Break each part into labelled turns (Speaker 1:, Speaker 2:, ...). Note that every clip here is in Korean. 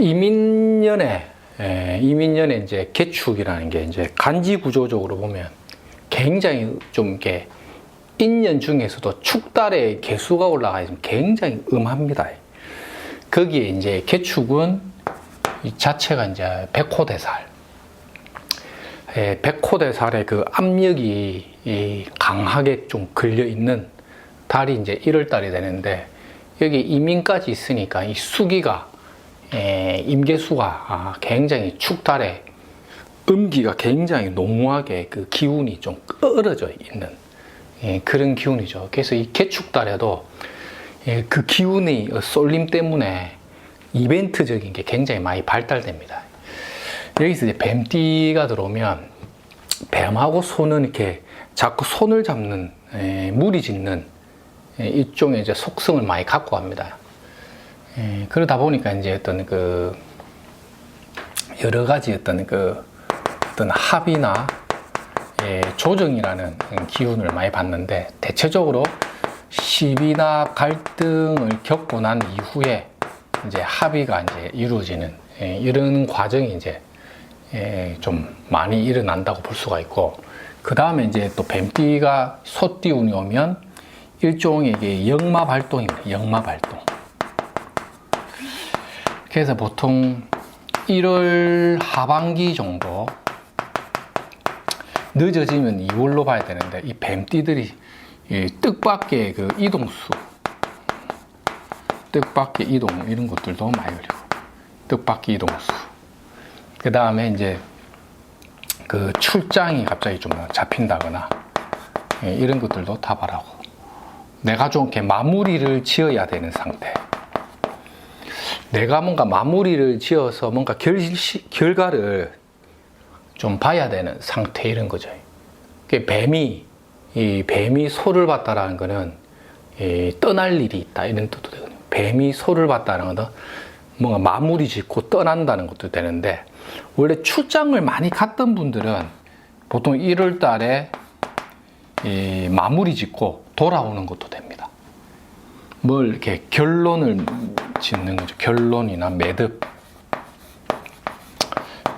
Speaker 1: 이민년에 이제 개축이라는 게 이제 간지 구조적으로 보면 굉장히 좀 이렇게 인년 중에서도 축달의 개수가 올라가 있으면 굉장히 음합니다. 거기에 이제 개축은 이 자체가 이제 백호대살. 백호대살의 그 압력이 강하게 좀 걸려 있는 달이 이제 1월 달이 되는데, 여기 이민까지 있으니까 이 수기가 임계수가 굉장히 축달에 음기가 굉장히 농후하게 그 기운이 좀 끌어져 있는 그런 기운이죠. 그래서 이 개축달에도 그 기운의 쏠림 때문에 이벤트적인 게 굉장히 많이 발달됩니다. 여기서 이제 뱀띠가 들어오면 뱀하고 소는 이렇게 자꾸 손을 잡는 무리 짓는 일종의 이제 속성을 많이 갖고 갑니다. 그러다 보니까 이제 어떤 그 여러 가지 어떤 합의나 조정이라는 기운을 많이 받는데, 대체적으로 시비나 갈등을 겪고 난 이후에 이제 합의가 이제 이루어지는 이런 과정이 이제 좀 많이 일어난다고 볼 수가 있고, 그 다음에 이제 또 뱀띠가 소띠운이 오면 일종의 이게 역마 발동입니다. 역마 발동. 그래서 보통 1월 하반기 정도, 늦어지면 2월로 봐야 되는데, 이 뱀띠들이 뜻밖의 그 이동수, 뜻밖의 이동, 이런 것들도 많이 걸리고, 뜻밖의 이동수. 그 다음에 이제 그 출장이 갑자기 좀 잡힌다거나, 이런 것들도 다 바라고, 내가 좀 이렇게 마무리를 지어야 되는 상태. 내가 뭔가 마무리를 지어서 뭔가 결과를 좀 봐야 되는 상태, 이런 거죠. 뱀이 소를 봤다라는 거는 떠날 일이 있다, 이런 뜻도 되거든요. 뱀이 소를 봤다는 것은 뭔가 마무리 짓고 떠난다는 것도 되는데, 원래 출장을 많이 갔던 분들은 보통 1월 달에 마무리 짓고 돌아오는 것도 됩니다. 뭘 이렇게 결론을 짓는 거죠. 결론이나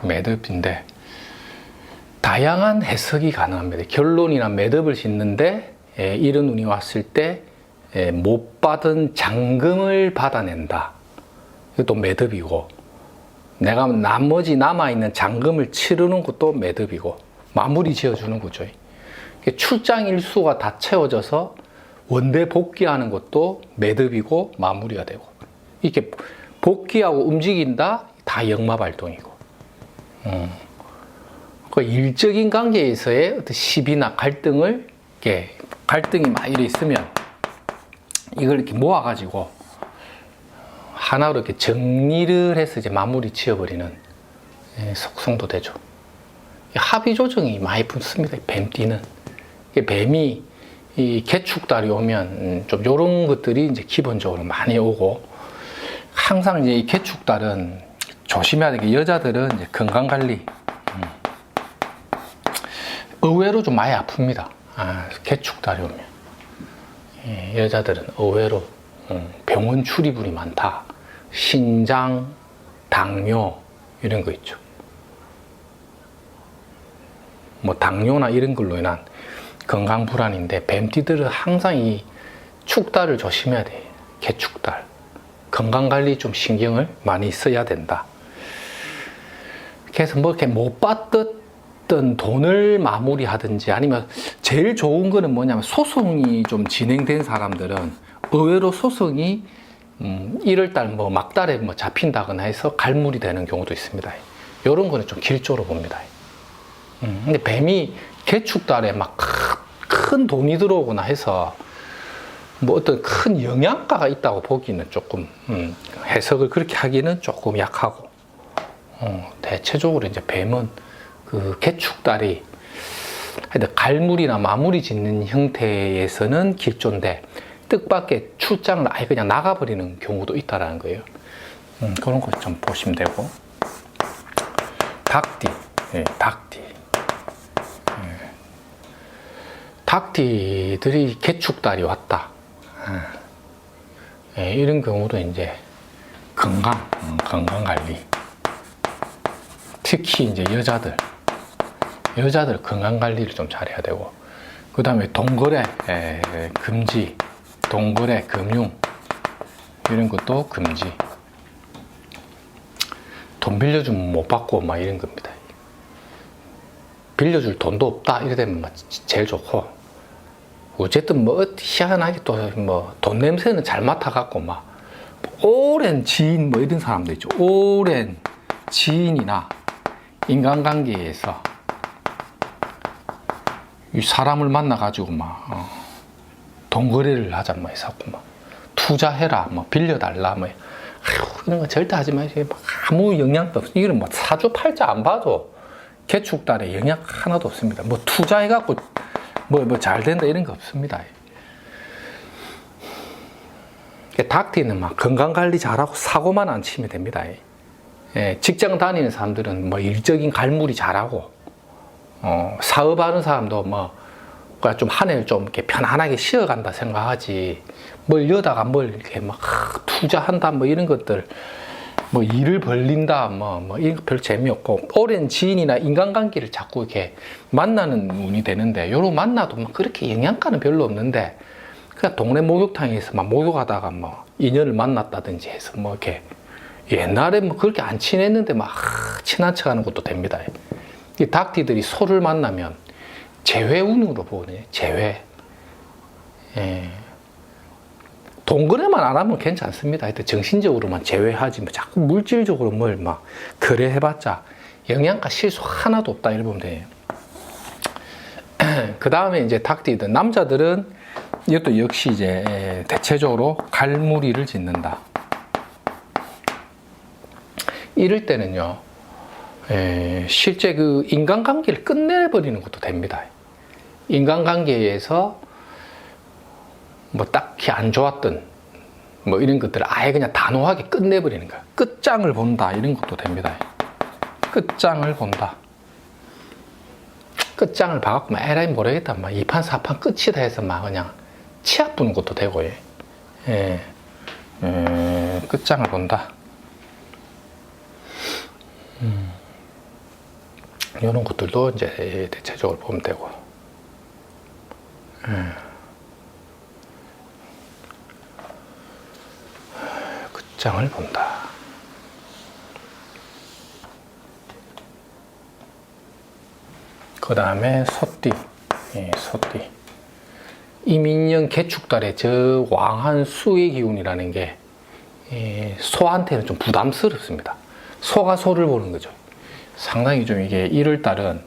Speaker 1: 매듭인데 다양한 해석이 가능합니다. 결론이나 매듭을 짓는데 이런 운이 왔을 때 못 받은 잔금을 받아낸다. 이것도 매듭이고, 내가 나머지 남아있는 잔금을 치르는 것도 매듭이고, 마무리 지어주는 거죠. 출장 일수가 다 채워져서 원대 복귀하는 것도 매듭이고 마무리가 되고, 이렇게 복귀하고 움직인다, 다 역마 발동이고. 그 일적인 관계에서의 어떤 시비나 갈등을, 갈등이 막 이래 있으면 이걸 이렇게 모아가지고 하나로 이렇게 정리를 해서 이제 마무리 지어버리는 속성도 되죠. 합의 조정이 많이 붙습니다. 뱀띠는. 뱀이 이 개축달이 오면 좀 요런 것들이 이제 기본적으로 많이 오고, 항상 이제 이 개축달은 조심해야 되는 게, 여자들은 이제 건강 관리 의외로 좀 많이 아픕니다. 개축달이 오면 여자들은 의외로 병원 출입이 많다. 신장, 당뇨 이런 거 있죠. 뭐 당뇨나 이런 걸로 인한 건강 불안인데, 뱀띠들은 항상 이 축달을 조심해야 돼. 개축달. 건강 관리 좀 신경을 많이 써야 된다. 그래서 뭐 이렇게 못 받던 돈을 마무리하든지, 아니면 제일 좋은 거는 뭐냐면, 소송이 좀 진행된 사람들은 의외로 소송이 1월달 뭐 막달에 뭐 잡힌다거나 해서 갈물이 되는 경우도 있습니다. 이런 거는 좀 길조로 봅니다. 근데 뱀이 개축달에 막 큰 돈이 들어오거나 해서 뭐 어떤 큰 영향가가 있다고 보기는 조금 해석을 그렇게 하기는 조금 약하고, 대체적으로 이제 뱀은 그 개축달이 갈물이나 마무리 짓는 형태에서는 길조인데, 뜻밖의 출장을 아예 그냥 나가버리는 경우도 있다라는 거예요. 그런 거 좀 보시면 되고. 닭띠. 닭띠들이 개축달이 왔다. 이런 경우도 이제 건강 관리. 특히 이제 여자들 건강 관리를 좀 잘해야 되고, 그 다음에 동거래 금지, 동거래 금융 이런 것도 금지. 돈 빌려주면 못 받고 막 이런 겁니다. 빌려줄 돈도 없다 이래 되면 제일 좋고, 어쨌든 뭐 희한하게 또 뭐 돈 냄새는 잘 맡아갖고 막 오랜 지인 뭐 이런 사람도 있죠. 오랜 지인이나 인간관계에서 이 사람을 만나가지고 막 돈 거래를 하자 뭐 해서고 막 투자해라 뭐 빌려달라 뭐 이런 거 절대 하지 마세요. 아무 영향도 없어. 이거는 뭐 사주 팔자 안 봐도 개축달에 영향 하나도 없습니다. 뭐 투자해갖고 뭐 잘 된다 이런 거 없습니다. 닭띠는 막 건강 관리 잘하고 사고만 안 치면 됩니다. 직장 다니는 사람들은 뭐 일적인 갈무리 잘하고, 사업하는 사람도 뭐 좀 한 해를 좀 이렇게 편안하게 쉬어간다 생각하지, 뭘 여다가 뭘 이렇게 막 투자한다 뭐 이런 것들, 뭐 일을 벌린다 뭐 이런 거 별로 재미없고, 오랜 지인이나 인간관계를 자꾸 이렇게 만나는 운이 되는데, 요런 만나도 뭐 그렇게 영양가는 별로 없는데, 그냥 동네 목욕탕에서 막 목욕하다가 뭐 인연을 만났다든지 해서 뭐 이렇게 옛날에 뭐 그렇게 안 친했는데 막 친한 척 하는 것도 됩니다. 이 닭띠들이 소를 만나면 재회운으로 보거든요. 재회. 동거래만 안 하면 괜찮습니다. 하여튼 정신적으로만 제외하지 뭐 자꾸 물질적으로 뭘 막 거래해봤자 영양가 실수 하나도 없다 이렇게 보면 돼요. 그 다음에 이제 닭띠들 남자들은 이것도 역시 이제 대체적으로 갈무리를 짓는다. 이럴 때는요, 실제 그 인간관계를 끝내버리는 것도 됩니다. 인간관계에서 뭐 딱히 안 좋았던 뭐 이런 것들을 아예 그냥 단호하게 끝내버리는 거야. 끝장을 본다 이런 것도 됩니다. 끝장을 본다. 끝장을 봐갖고 막 에라이 모르겠다 막 2판 4판 끝이다 해서 막 그냥 치아 부는 것도 되고, 끝장을 본다. 이런 것들도 이제 대체적으로 보면 되고, 끝장을 본다. 그 다음에 소띠, 소띠. 이민년 개축달에 저 왕한 수의 기운이라는 게 소한테는 좀 부담스럽습니다. 소가 소를 보는 거죠. 상당히 좀 이게 1월달은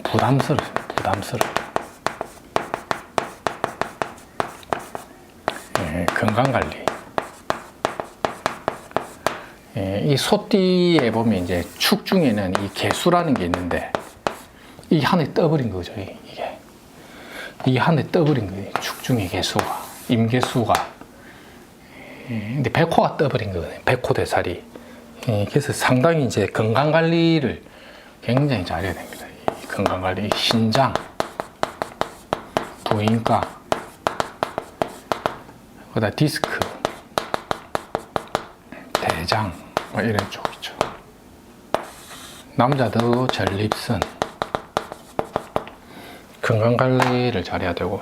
Speaker 1: 부담스럽습니다. 부담스러워. 건강관리. 이 소띠에 보면 이제 축 중에는 이 개수라는 게 있는데, 이 한해 떠버린 거죠. 이게. 이 한해 떠버린 거예요. 축 중에 개수가. 임개수가. 근데 백호가 떠버린 거거든요. 백호대살이. 그래서 상당히 이제 건강관리를 굉장히 잘해야 됩니다. 이 건강관리, 신장, 부인과, 그다음 디스크, 대장, 뭐 이런 쪽이죠. 남자도 전립선, 건강관리를 잘해야 되고,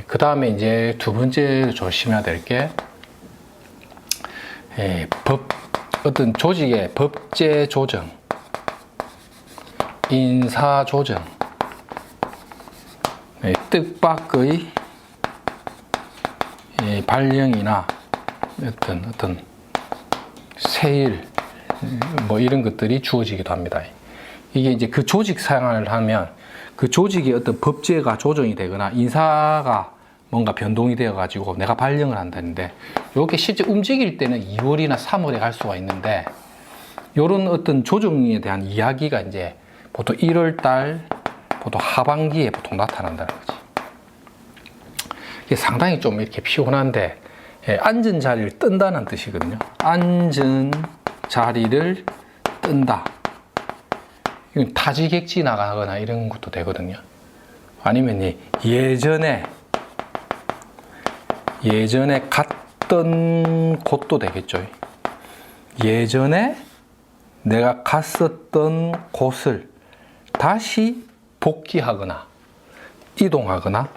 Speaker 1: 그 다음에 이제 두 번째 조심해야 될 게, 어떤 조직의 법제 조정, 인사 조정, 뜻밖의 발령이나 어떤 세일 뭐 이런 것들이 주어지기도 합니다. 이게 이제 그 조직 생활을 하면 그 조직의 어떤 법제가 조정이 되거나 인사가 뭔가 변동이 되어 가지고 내가 발령을 한다는데, 이렇게 실제 움직일 때는 2월이나 3월에 갈 수가 있는데, 이런 어떤 조정에 대한 이야기가 이제 보통 1월 달 보통 하반기에 보통 나타난다는 거지. 이게 상당히 좀 이렇게 피곤한데, 앉은 자리를 뜬다는 뜻이거든요. 앉은 자리를 뜬다. 이건 타지객지 나가거나 이런 것도 되거든요. 아니면 예전에 갔던 갔던 곳도 되겠죠. 예전에 내가 갔었던 곳을 다시 복귀하거나 이동하거나,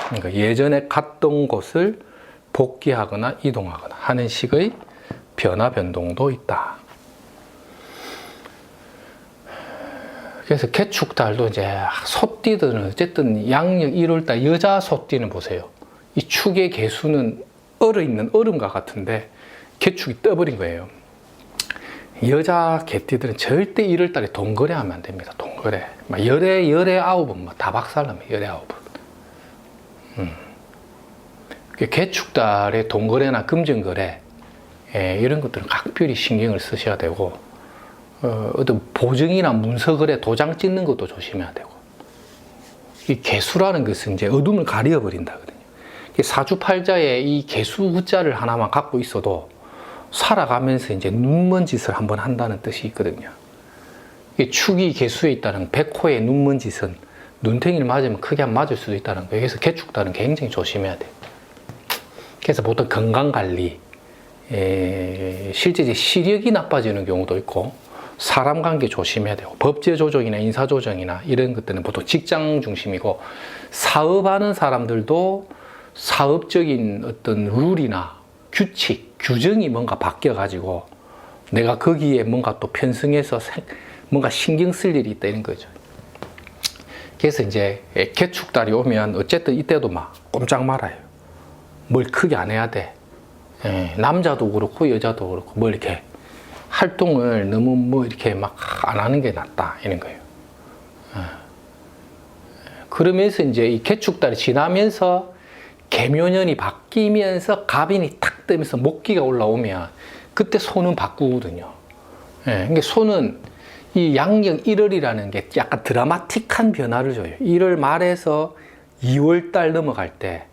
Speaker 1: 그러니까 예전에 갔던 곳을 복귀하거나 이동하거나 하는 식의 변화 변동도 있다. 그래서 개축달도 이제 소띠들은 어쨌든 양력 1월달 여자 소띠는 보세요. 이 축의 개수는 얼어있는 얼음과 같은데 개축이 떠버린 거예요. 여자 개띠들은 절대 1월달에 동거래하면 안 됩니다. 동거래. 막 열에 아홉은 다 박살납니다. 열에 아홉은. 개축달에 동거래나 금전거래, 이런 것들은 각별히 신경을 쓰셔야 되고, 어떤 보증이나 문서거래 도장 찍는 것도 조심해야 되고, 이 개수라는 것은 이제 어둠을 가려버린다거든요. 사주팔자에 이 개수 후자를 하나만 갖고 있어도 살아가면서 이제 눈먼 짓을 한번 한다는 뜻이 있거든요. 축이 개수에 있다는 백호의 눈먼 짓은 눈탱이를 맞으면 크게 안 맞을 수도 있다는 거예요. 그래서 개축달은 굉장히 조심해야 돼요. 그래서 보통 건강관리, 실제 시력이 나빠지는 경우도 있고, 사람 관계 조심해야 되고, 법제 조정이나 인사 조정이나 이런 것들은 보통 직장 중심이고, 사업하는 사람들도 사업적인 어떤 룰이나 규칙, 규정이 뭔가 바뀌어가지고 내가 거기에 뭔가 또 편승해서 뭔가 신경 쓸 일이 있다 이런 거죠. 그래서 이제 개축달이 오면 어쨌든 이때도 막 꼼짝 말아요. 뭘 크게 안 해야 돼. 남자도 그렇고 여자도 그렇고 뭐 이렇게 활동을 너무 뭐 이렇게 막 안 하는 게 낫다 이런 거예요. 그러면서 이제 이 개축달이 지나면서 개묘년이 바뀌면서 갑인이 탁 뜨면서 목기가 올라오면 그때 소는 바꾸거든요. 그러니까 소는 이 양력 1월이라는 게 약간 드라마틱한 변화를 줘요. 1월 말에서 2월 달 넘어갈 때,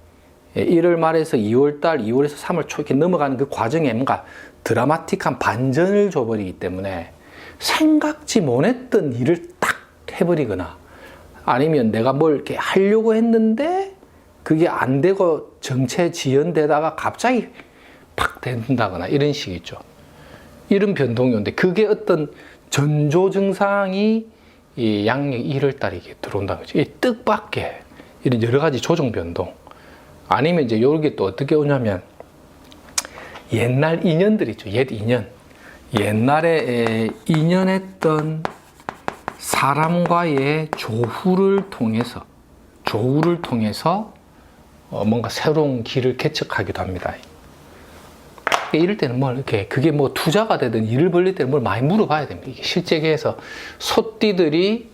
Speaker 1: 1월 말에서 2월 달, 2월에서 3월 초 이렇게 넘어가는 그 과정에 뭔가 드라마틱한 반전을 줘버리기 때문에 생각지 못했던 일을 딱 해버리거나, 아니면 내가 뭘 이렇게 하려고 했는데 그게 안 되고 정체 지연되다가 갑자기 팍 된다거나 이런 식이죠. 이런 변동이 오는데 그게 어떤 전조 증상이 이 양력 1월 달에 들어온다는 거죠. 이 뜻밖의 이런 여러 가지 조정 변동. 아니면 이제 요게 또 어떻게 오냐면 옛날 인연들 있죠. 옛 인연. 옛날에 인연했던 사람과의 조후를 통해서 뭔가 새로운 길을 개척하기도 합니다. 이럴 때는 뭐 이렇게 그게 뭐 투자가 되든 일을 벌릴 때는 뭘 많이 물어봐야 됩니다. 이게 실제계에서 소띠들이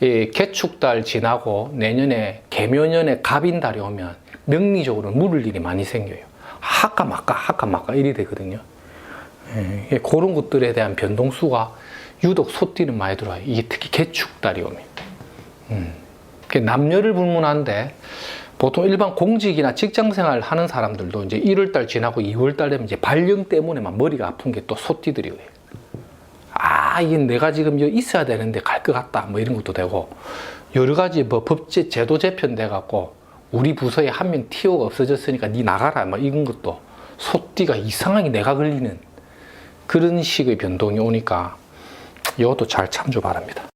Speaker 1: 개축달 지나고 내년에 개묘년에 갑인달이 오면 명리적으로 물을 일이 많이 생겨요. 할까 말까 일이 되거든요. 그런 것들에 대한 변동수가 유독 소띠는 많이 들어와요. 이게 특히 개축달이 오면. 남녀를 불문한데 보통 일반 공직이나 직장생활 하는 사람들도 이제 1월달 지나고 2월달 되면 이제 발령 때문에만 머리가 아픈 게 또 소띠들이에요. 이게 내가 지금 여기 있어야 되는데 갈 것 같다. 뭐 이런 것도 되고, 여러 가지 뭐 법제 제도 재편돼 갖고 우리 부서에 한 명 TO가 없어졌으니까 니 나가라. 뭐 이런 것도 소띠가 이상하게 내가 걸리는 그런 식의 변동이 오니까 이것도 잘 참조 바랍니다.